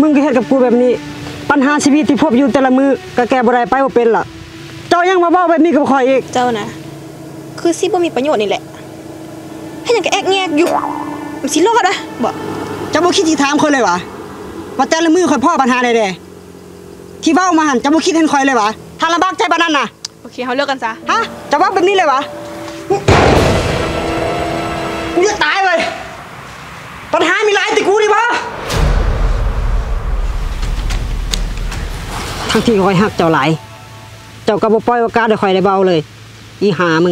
มึงก็เฮ็ดกับกูแบบนี้ปัญหาชีวิตที่พบอยู่แต่ละมือก็แก้บ่ได้ไปบ่เป็นล่ะเจ้ายังมาเว้าแบบนี้กับข่อยอีกเจ้านะคือสิบ่มีประโยชน์นี่แหละให้หยังก็แอกแงกอยู่มันสิรอดอะบ่เจ้าบ่คิดสิถามข่อยเลยวะว่าแต่ละมือข่อยพ่อปัญหาใดๆที่เว้ามาหั่นเจ้าบ่คิดเห็นข่อยเลยวะถ้าลำบากใจปานนั้นน่ะโอเคเฮาเลิกกันซะฮะเจ้าเว้าแบบนี้เลยวะกูจะตายเว้ยปัญหามีหลายติกูดิบ่ทั้งที่ข่อยฮักเจ้าหลายเจ้าก็บ่ปล่อยโอกาสให้ข่อยได้เบาเลยอีหามึ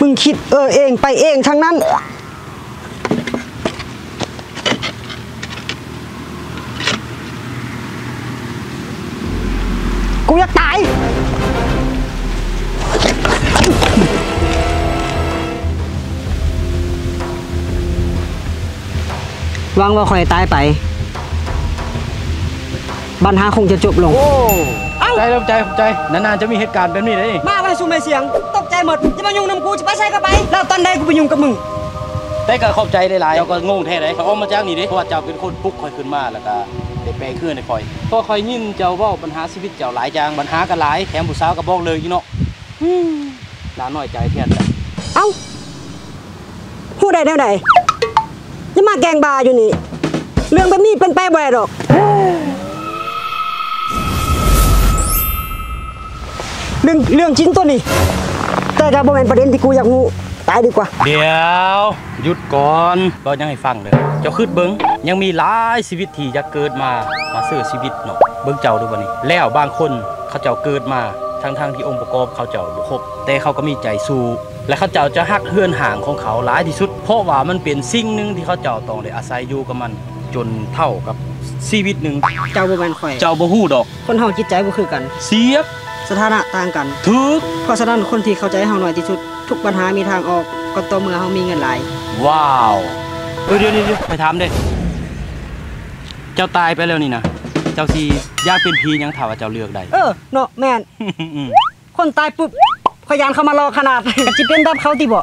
งคิดเองไปเองทั้งนั้นกูอยากตายหวังว่าข่อยตายไปปัญหาคงจะจบลงโอ้ใจนานๆจะมีเหตุการณ์แบบนี้เลยมาไว้สู้ไม่เสียงตกใจหมดจะมายุ่งนำกูจะไปใส่ก็ไปแล้วตอนใดกูไปยุ่งกับมึงแต่ก็ขอบใจหลายๆเจ้าก็งงแท้เลยเขาออกมาจากนี่ดิเพราะว่าเจ้าเป็นคนปลุกคอยขึ้นมาแล้วก็ได้แปลขึ้นในคอยพอคอยยินเจ้าเว้าปัญหาชีวิตเจ้าหลายจังปัญหาก็หลายแถมผู้สาวก็บอกเลยอยู่เนาะน่าน้อยใจแทนเอ้าพูดได้แนวไหนจะมาแกงบาอยู่นี่เรื่องแบบนี้เป็นไปบ่ได้ดอกเรื่องจริงตัวนี้แต่ก็บ่แม่นประเด็นที่กูอยากรู้ตายดีกว่าเดี๋ยวหยุดก่อนก็ยังให้ฟังเลยเจ้าคืดเบิ้งยังมีหลายชีวิตที่จะเกิดมาเสื่อชีวิตเนาะเบิ้งเจ้าดูบ่นี่แล้วบางคนเขาเจ้าเกิดมาทั้งที่องค์ประกอบเขาเจ้าบ่ครบแต่เขาก็มีใจสู้และเขาเจ้าจะฮักเฮือนห่างของเขาหลายที่สุดเพราะว่ามันเป็นสิ่งหนึ่งที่เขาเจ้าต้องได้อาศัยอยู่กับมันจนเท่ากับชีวิตหนึ่งเจ้าบ่แม่นข่อยเจ้าบ่ฮู้ดอกคนเฮาจิตใจบ่คือกันเสียบสถานะต่างกันถูกเพราะฉะนั้นคนที่เข้าใจเฮาน้อยที่สุดทุกปัญหามีทางออกก็ต่อเมื่อเฮามีเงินหลายว้าวเดี๋ยวไปถามเด้เจ้าตายไปแล้วนี่นะเจ้าสิอยากเป็นผียังถามว่าเจ้าเลือกได้เนาะแม่นคนตายปุ๊บขยันเข้ามารอขนาดก็สิเป็นแบบเขาติบ่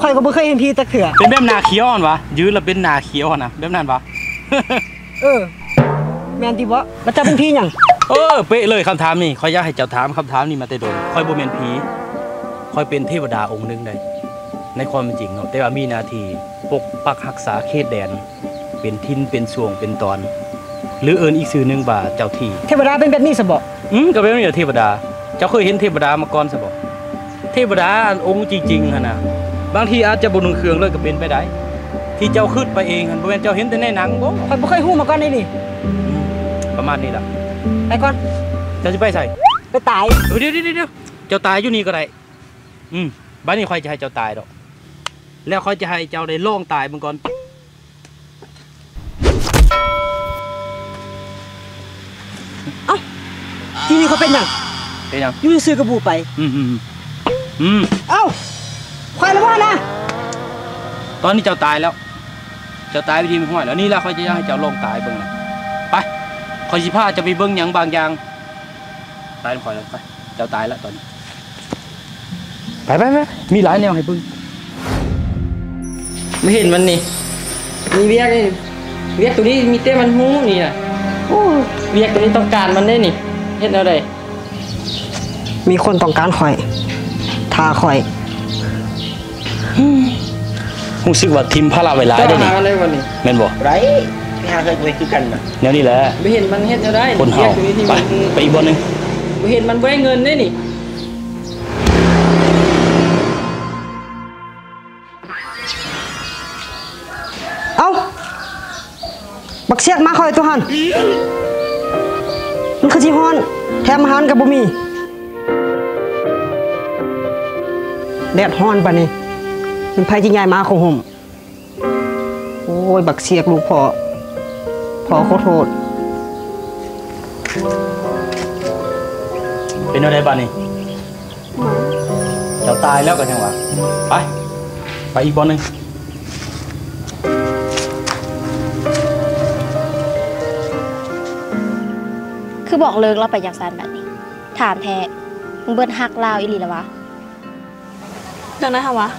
ค่อยก็บ่เคยเห็นผีตะเถื่อเป็นแบบนาเขียวอ่อนวะยืนแล้วเป็นนาเขียวนะแบบนั้นปะแม่นติบ่แล้วจะเป็นผีหยังเป๊ะเลยคำถามนี่ขอยอยากให้เจ้าถามคำถามนี้มาแต่โดนคอยบ่แม่นผีคอยเป็นเทวดาองค์หนึ่งได้ในความเป็นจริงเนาะแต่ว่ามีหน้าที่ปกปักรักษาเขตแดนเป็นทินเป็นช่วงเป็นตอนหรืออีกชื่อหนึ่งว่าเจ้าที่เทวดาเป็นแบบนี้ซะบ่ก็เป็นแบบเทวดาเจ้าเคยเห็นเทวดามาก่อนซะบ่เทวดาองค์จริงๆนะบางทีอาจจะบ่นุ่งเครื่องเลยก็เป็นไปได้ที่เจ้าคิดไปเองบ่แม่นเจ้าเห็นแต่ในหนังบ่ข่อยบ่เคยฮู้มาก่อนนี่ประมาณนี้ล่ะไปก่อนเจ้าจะไปใส่ไปตายเดี๋ยวเจ้าตายอยู่นี่ก็ได้บ้านนี้ค่อยจะให้เจ้าตายดอกแล้วค่อยจะให้เจ้าได้ลองตายเบิ่งก่อนที่นี่เขาเป็นหยังอยู่ซื้อกระบูไปควายแล้วว่านะตอนนี้เจ้าตายแล้วเจ้าตายไปทีมันห้อยแล้วนี่แล้วค่อยจะให้เจ้าลองตายเบิ่งนะไปคอยสิพาจะไปเบิ่งหยังบางอย่างตายค่อยแล้วไปเจ้าตายแล้วตอนนี้ไปมีหลายแนวให้เบิ่งไม่เห็นมันนี่มีเวียกตัวนี้มีเต้มันหูนี่นะเวียกตัวนี้ต้องการมันได้นี่เห็นอะไรมีคนต้องการข่อยทาข่อยรู้สึกว่าทีมพาราเวลาได้นี่แม่นบ่ไรไม่หาเคยคุยกันนะแนวนี้แหละไม่เห็นมันเห็นอะไรคนเฮาไปอีกบนนึงไม่เห็นมันได้เงินได้นี่บักเสียกมาคอยตัวหันมันคือจีฮอนแถมอาหารกับบุมีแดดฮอนปะนี่มันไผ่ที่ใหญ่มาของผมโอ้ยบักเสียกลูกพ่อขอโทษเป็นอะไรบ้านี่เจ้าตายแล้วกันยังวะไปอีกบอลนึงคือบอกเลิกเราไปอย่างซันแบบนี้ถามแท้มึงเบิ้ลฮักลาวอีหลีแล้ววะเรื่องนั้นฮะวะ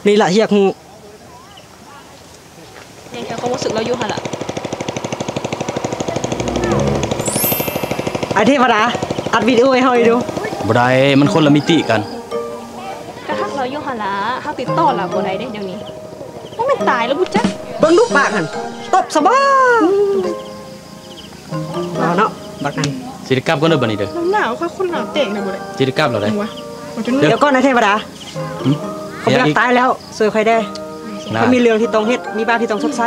นี่แหละเฮียกฮู ความรู้สึกเราอยู่หั่นล่ะ ไอ้เทวดาอัดวิดีโอให้เฮาดู บ่ได้มันคนละมิติกัน ก็ทักเราอยู่หั่นล่ะเฮาติดต่อเราบ่ได้เด้เดี๋ยวนี้มันไม่ตายแล้วบุจ๊ะ เบิ่งลูกปากหั่นตบสบายเอาเนาะบักนั้น สิริกรรมก็เด้อบัดนี้เด้อ หนาวค่ะคนหนาวเต่งเลยบ่ได้ สิริกรรมแล้วได้ วะมันจะ เดี๋ยวก่อนนะเทวดา หึ เขาอยากตายแล้วสวยใครได้ นะ เขามีเรื่องที่ต้องเฮ็ดมีบ้านที่ต้องสดใส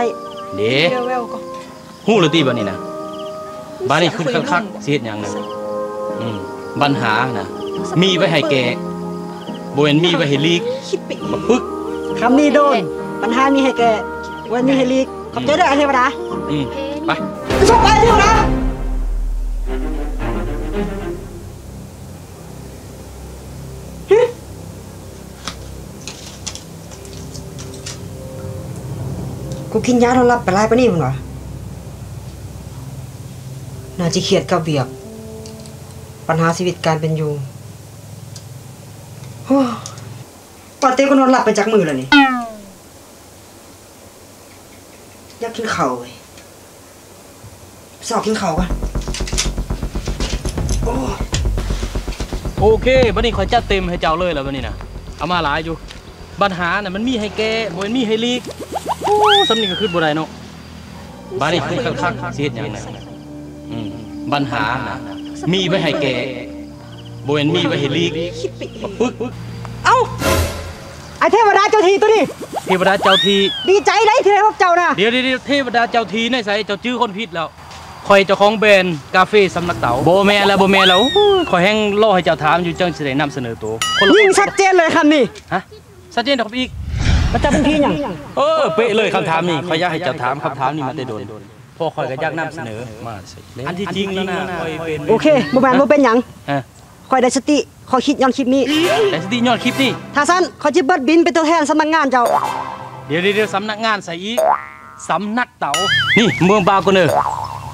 เด้ เดี๋ยวแววก็ ฮู้หรือติบัดนี้นะบ้านนี้ขึ้นคักๆสิเฮ็ดหยังน่ะปัญหาน่ะมีไว้ให้แกบ่แม่นมีไว้ให้ลีก คิดไปเอง บักปึก คำนี้โดนปัญหามีให้แกวันนี้ให้ลีกขอบใจด้วยไอ้เทวดา ไป ชอบไอ้เทวดากูกินยานอนหลับไปไล่ปะนี่มึงเหรอน่าจะเครียดกับเบียกปัญหาชีวิตการเป็นอยู่โอ้ปาเต้ก็นอนหลับไปจากมือแล้วนี่อยากกินข้าวเว้ยสอบกินข้าวกันโอ้ โอเคบัดนี้ขอยจัดเต็มให้เจ้าเลยแล้วบัดนี้น่ะเอามาหลายอยู่ปัญหาน่ะมันมีให้แกบ่แม่นมีให้ลีกโอ้สำนี้ก็คือบ่ได้เนาะบ้านนี้ขึ้นคักๆสิเฮ็ดหยังน่ะปัญหาน่ะมีไว้ให้แกบ่แม่นมีไว้ให้ลีก คิดไปเอง บักปึก เอ้าไอเทวดาเจ้าทีตัวนี้ เทวดาเจ้าที ดีใจได้ที่ได้พบเจ้านะ เดี๋ยวเทวดาเจ้าทีในไสเจ้าชื่อคนผิดแล้วคอยเจ้าของแบรนด์กาแฟสำนักเต๋าบ่แม่นแล้วคอยแฮงรอให้เจ้าถามอยู่จังสิได้นำเสนอตัวคนละ ยิ่งชัดเจนเลยคำนี้ ฮะชัดเจนดอกอีก มันจะเป็นที่หยัง เป๊ะเลยคำถามนี้ขอยอยากให้เจ้าถามคำถามนี้มาแต่โดนพอคอยก็อยากนำเสนอมาสิอันที่จริงแล้วนะคอยเป็น โอเคบ่แม่นบ่เป็นหยัง ฮะ คอยได้สติขอคิดย้อนคลิปนี้ แต่สติยอดคลิปนี่ ถ้าสั้นขอจิเบิดบินเป็นตัวแทนสำนักงานเจ้า เดี๋ยวสำนักงานใส่อีกสำนักเต๋านี่เมืองบาโกเนอร์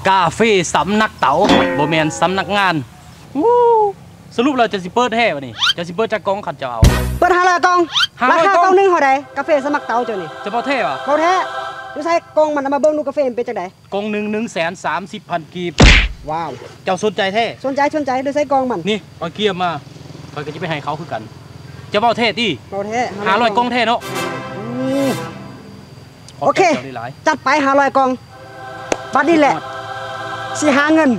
กาเฟ่สำนักเต๋าบ่แม่นสำนักงานวู้สรุปเราจะสิเปิดแท้บ่นี่จะสิเปิดจากกองขัดเจ้าเอา เปิด500กล่อง 500 ราคาก กล่ ล่ อ อง งหนึงเท่าใดกาแฟสมัครเตาเจ้านี่ จะเปิดแท้ป่ะ เขาแท้อยู่ใส่กล่องมันเอามาเบิ่งดูกาแฟมันเป็นจังได กองหนึ่ง130,000 กีบ ว้าว เจ้าสนใจแท้ สนใจดูใส่กล่องมัน นี่เอาเกียร์มาคอยก็จะไปให้เขาคือกัน จะเปิดแท้ติ เขาแท้ 500กล่องแท้เนาะ โอเค ขบใจจ้าหลาย จัดไป500กล่องบัดนี้แหละสิหาเงิน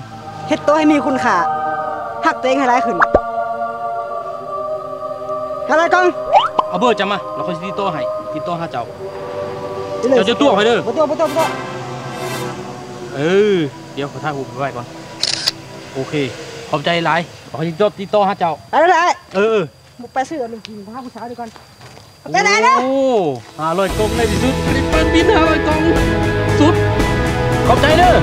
เฮ็ดตัวให้มีคุณค่าหักตัวเองให้หลายขึ้น500กล่อง เอาเบอร์จำมาเราค่อยสิติดต่อให้ติดต่อหาเจ้า ดี๋ยวลย เจ้าจะตัวให้เด้อ บ่ตัว เออเดี๋ยวขอถ่ายรูปไว้ก่อนโอเคขอบใจหลายขอติดต่อหาเจ้า ได้ เออ บุกไปซื้ออันหนึงกินพาผู้สาวดีก่อนได้เด้อ โอ้500กล่องในที่สุดอันนี้เปิดบิน500กล่องสุดขอบใจเด้อ